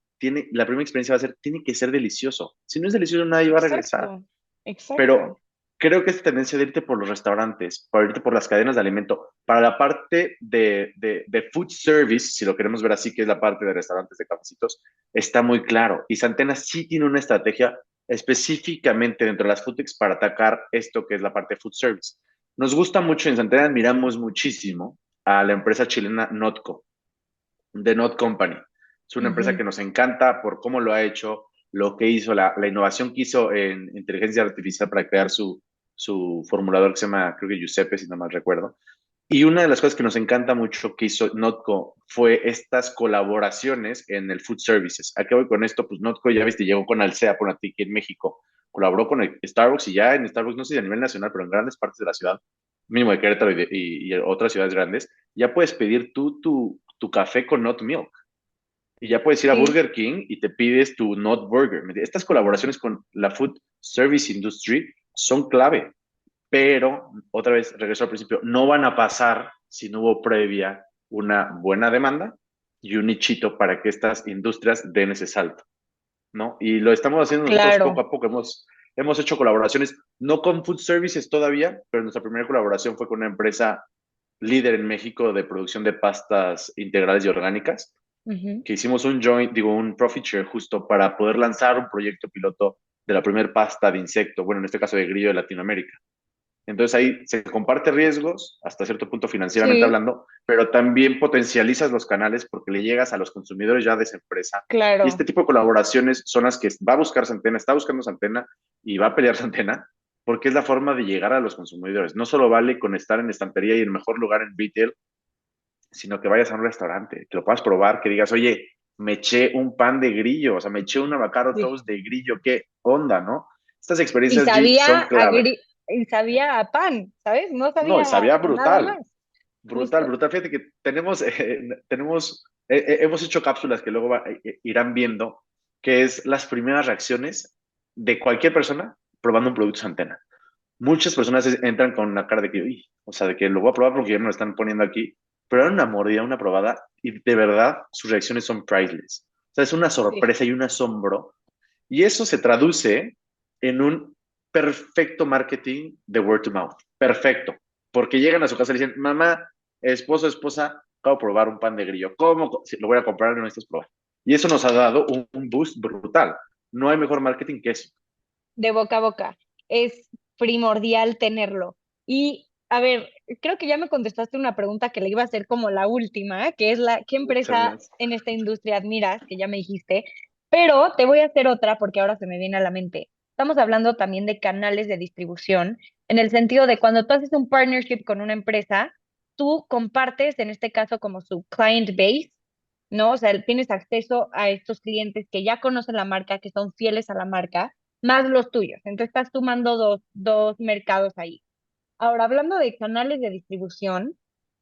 B: la primera experiencia va a ser, tiene que ser delicioso. Si no es delicioso, nadie va a regresar.
A: exacto, exacto.
B: Pero creo que es tendencia de irte por los restaurantes, para irte por las cadenas de alimento. Para la parte de food service, si lo queremos ver así, que es la parte de restaurantes de cafecitos, está muy claro. Y Santena sí tiene una estrategia específicamente dentro de las food techs para atacar esto que es la parte de food service. Nos gusta mucho en Santena, admiramos muchísimo a la empresa chilena Notco, de Not Company. Es una empresa
A: Ujú.
B: que nos encanta por cómo lo ha hecho, lo que hizo, la innovación que hizo en inteligencia artificial para crear su formulador que se llama, creo que Giuseppe, si no mal recuerdo. Y una de las cosas que nos encanta mucho que hizo Notco fue estas colaboraciones en el food services. ¿A qué voy con esto? Pues Notco, ya viste, llegó con Alsea, por aquí en México. Colaboró con el Starbucks y ya en Starbucks, no sé si a nivel nacional, pero en grandes partes de la ciudad, mínimo de Querétaro y otras ciudades grandes, ya puedes pedir tu café con Not Milk. Y ya puedes ir a
A: Sí,
B: Burger King y te pides tu Not Burger. Estas colaboraciones con la food service industry son clave, pero otra vez regreso al principio, no van a pasar si no hubo previa una buena demanda y un nichito para que estas industrias den ese salto, ¿no? Y lo estamos haciendo nosotros poco
A: claro.
B: a poco. Hemos hecho colaboraciones, no con food services todavía, pero nuestra primera colaboración fue con una empresa líder en México de producción de pastas integrales y orgánicas,
A: Ujú.
B: que hicimos un joint, digo, un profit share justo para poder lanzar un proyecto piloto de la primer pasta de insecto, bueno, en este caso de grillo de Latinoamérica. Entonces ahí se comparte riesgos, hasta cierto punto financieramente
A: Sí,
B: hablando, pero también potencializas los canales porque le llegas a los consumidores ya de esa empresa. Y este
A: claro.
B: tipo de colaboraciones son las que va a buscar Santena, está buscando Santena y va a pelear Santena, porque es la forma de llegar a los consumidores. No solo vale con estar en estantería y el mejor lugar en retail, sino que vayas a un restaurante, que lo puedas probar, que digas, oye, me eché un pan de grillo, o sea, me eché un avocado
A: Sí.
B: toast de grillo, ¿qué onda, no? Estas
A: Y
B: experiencias, G,
A: sabía
B: son clave.
A: y sabía a pan, ¿sabes? No
B: No,
A: sabía
B: sabía
A: a nada
B: brutal,
A: más,
B: brutal,
A: justo.
B: brutal. Fíjate que hemos hecho cápsulas que luego irán viendo, que es las primeras reacciones de cualquier persona probando un producto Santena. Muchas personas entran con una cara de que, uy, o sea, de que lo voy a probar porque ya me lo están poniendo aquí, pero era una mordida, una probada, y de verdad sus reacciones son priceless. O sea, es una
A: Sí.
B: sorpresa y un asombro, y eso se traduce en un perfecto marketing de word to mouth. Perfecto. Porque llegan a su casa y le dicen, mamá, esposo, esposa, acabo de probar un pan de grillo. ¿Cómo? Si lo voy a comprar, no necesitas probar. Y eso nos ha dado un boost brutal. No hay mejor marketing que eso.
A: De boca a boca. Es primordial tenerlo. Y a ver, creo que ya me contestaste una pregunta que le iba a hacer como la última, que es ¿qué empresa
B: Échamelas.
A: en esta industria admiras? Que ya me dijiste, pero te voy a hacer otra porque ahora se me viene a la mente. Estamos hablando también de canales de distribución, en el sentido de cuando tú haces un partnership con una empresa, tú compartes, en este caso, como su client base, ¿no? O sea, tienes acceso a estos clientes que ya conocen la marca, que son fieles a la marca más los tuyos. Entonces estás sumando dos mercados ahí. Ahora, hablando de canales de distribución,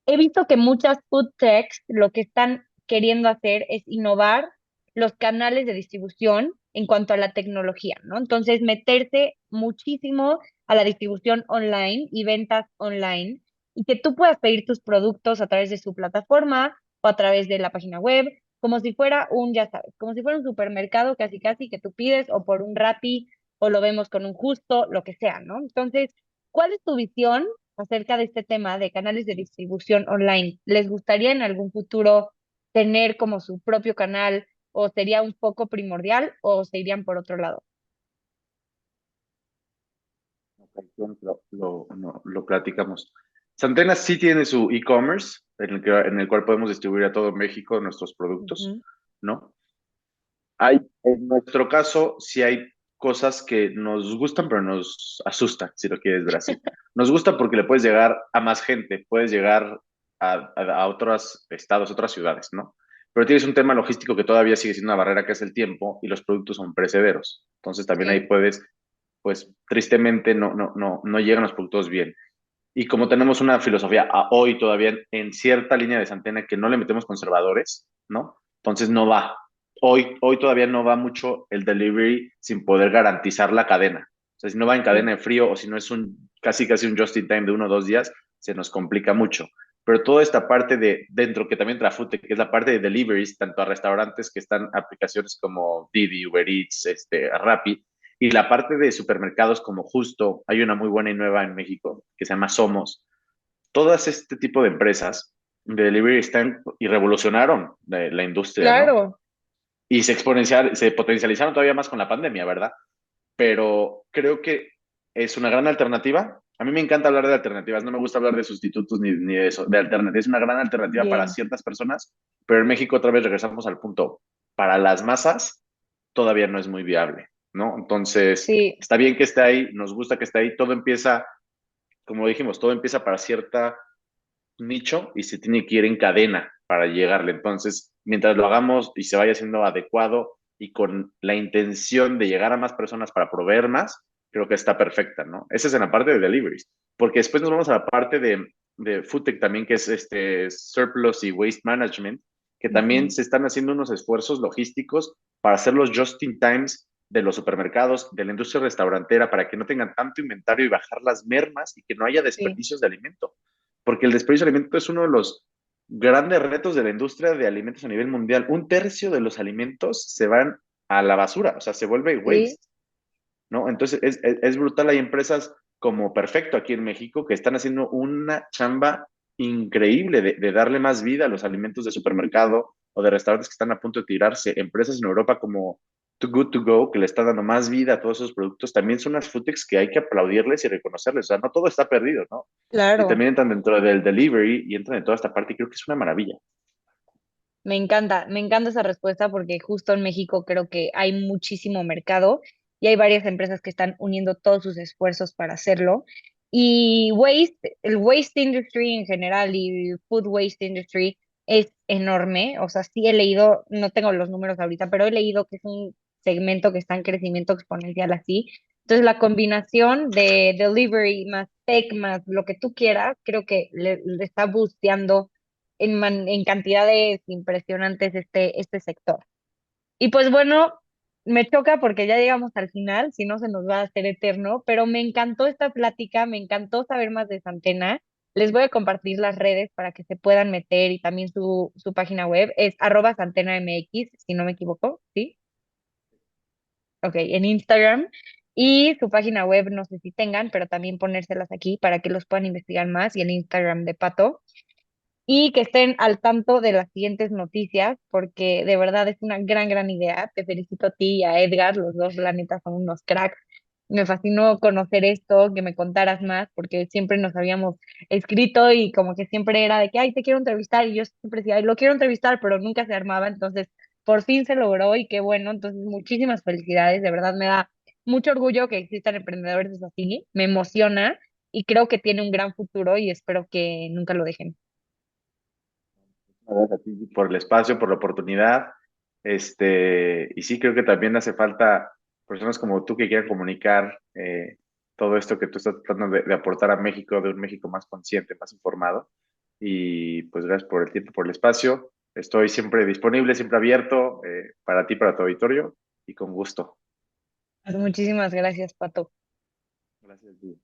A: he visto que muchas food techs lo que están queriendo hacer es innovar los canales de distribución en cuanto a la tecnología, ¿no? Entonces, meterse muchísimo a la distribución online y ventas online y que tú puedas pedir tus productos a través de su plataforma o a través de la página web como si fuera un, ya sabes, como si fuera un supermercado casi casi que tú pides o por un Rappi o lo vemos con un Justo, lo que sea, ¿no? Entonces, ¿cuál es tu visión acerca de este tema de canales de distribución online? ¿Les gustaría en algún futuro tener como su propio canal o sería un poco primordial o se irían por otro lado?
B: Lo platicamos. Santena sí tiene su e-commerce, en el cual podemos distribuir a todo México nuestros productos,
A: Ujú.
B: ¿no? En nuestro caso, sí hay cosas que nos gustan, pero nos asustan, si lo quieres ver así. Nos gusta porque le puedes llegar a más gente, puedes llegar a otros estados, otras ciudades, ¿no? Pero tienes un tema logístico que todavía sigue siendo una barrera, que es el tiempo, y los productos son perecederos. Entonces también ahí
A: Sí,
B: puedes, pues tristemente no llegan los productos bien. Y como tenemos una filosofía hoy todavía en cierta línea de Santena que no le metemos conservadores, ¿no? Entonces no va. Hoy todavía no va mucho el delivery sin poder garantizar la cadena. O sea, si no va en
A: sí,
B: cadena de frío o si no es casi un just in time de 1 o 2 días, se nos complica mucho. Pero toda esta parte de dentro, que también Trafute, que es la parte de deliveries, tanto a restaurantes que están aplicaciones como Didi, Uber Eats, Rappi, y la parte de supermercados como Justo, hay una muy buena y nueva en México que se llama Somos. Todas este tipo de empresas de delivery están y revolucionaron la industria, ¿no?
A: claro,
B: Y se potencializaron todavía más con la pandemia, ¿verdad? Pero creo que es una gran alternativa. A mí me encanta hablar de alternativas, no me gusta hablar de sustitutos ni de eso, de alternativas. Es una gran alternativa para
A: bien,
B: ciertas personas, pero en México otra vez regresamos al punto. Para las masas todavía no es muy viable, ¿no? Entonces,
A: sí,
B: está bien que esté ahí, nos gusta que esté ahí, todo empieza, como dijimos, todo empieza para cierta nicho y se tiene que ir en cadena para llegarle. Entonces, mientras lo hagamos y se vaya haciendo adecuado y con la intención de llegar a más personas para proveer más, creo que está perfecta, ¿no? Esa es en la parte de deliveries, porque después nos vamos a la parte de FoodTech también, que es surplus y waste management, que también
A: ujú,
B: se están haciendo unos esfuerzos logísticos para hacer los just in times de los supermercados, de la industria restaurantera, para que no tengan tanto inventario y bajar las mermas y que no haya
A: sí,
B: desperdicios de alimento, porque el desperdicio de alimento es uno de los grandes retos de la industria de alimentos a nivel mundial. 1/3 de los alimentos se van a la basura, o sea, se vuelve
A: sí,
B: waste, ¿no? Entonces es brutal. Hay empresas como Perfecto aquí en México que están haciendo una chamba increíble de darle más vida a los alimentos de supermercado o de restaurantes que están a punto de tirarse. Empresas en Europa como Too Good To Go, que le están dando más vida a todos esos productos, también son unas foodtechs que hay que aplaudirles y reconocerles. O sea, no todo está perdido, ¿no? Y
A: claro.
B: también entran dentro del delivery y entran en toda esta parte y creo que es una maravilla.
A: Me encanta esa respuesta porque justo en México creo que hay muchísimo mercado y hay varias empresas que están uniendo todos sus esfuerzos para hacerlo. Y el waste industry en general y food waste industry es enorme. O sea, sí he leído, no tengo los números ahorita, pero he leído que es un segmento que está en crecimiento exponencial así. Entonces, la combinación de delivery más tech más lo que tú quieras, creo que le está boostando en cantidades impresionantes este sector. Y pues bueno, me choca porque ya llegamos al final, si no se nos va a hacer eterno, pero me encantó esta plática, me encantó saber más de Santena. Les voy a compartir las redes para que se puedan meter y también su página web es @santenamx, si no me equivoco, ¿sí? Ok, en Instagram. Y su página web, no sé si tengan, pero también ponérselas aquí para que los puedan investigar más y el Instagram de Pato y que estén al tanto de las siguientes noticias, porque de verdad es una gran idea. Te felicito a ti y a Edgar, los dos, la neta, son unos cracks. Me fascinó conocer esto, que me contaras más, porque siempre nos habíamos escrito y como que siempre era de que, ay, te quiero entrevistar, y yo siempre decía, ay, lo quiero entrevistar, pero nunca se armaba, entonces por fin se logró y qué bueno, entonces muchísimas felicidades, de verdad me da mucho orgullo que existan emprendedores así, me emociona y creo que tiene un gran futuro y espero que nunca lo dejen.
B: Gracias a ti por el espacio, por la oportunidad. Y sí, creo que también hace falta personas como tú que quieran comunicar todo esto que tú estás tratando de aportar a México, de un México más consciente, más informado. Y pues gracias por el tiempo, por el espacio. Estoy siempre disponible, siempre abierto para ti, para tu auditorio y con gusto.
A: Muchísimas gracias, Pato.
B: Gracias, Di.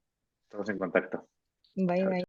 B: Estamos en contacto.
A: Bye,
B: Chao,
A: bye.
B: chao.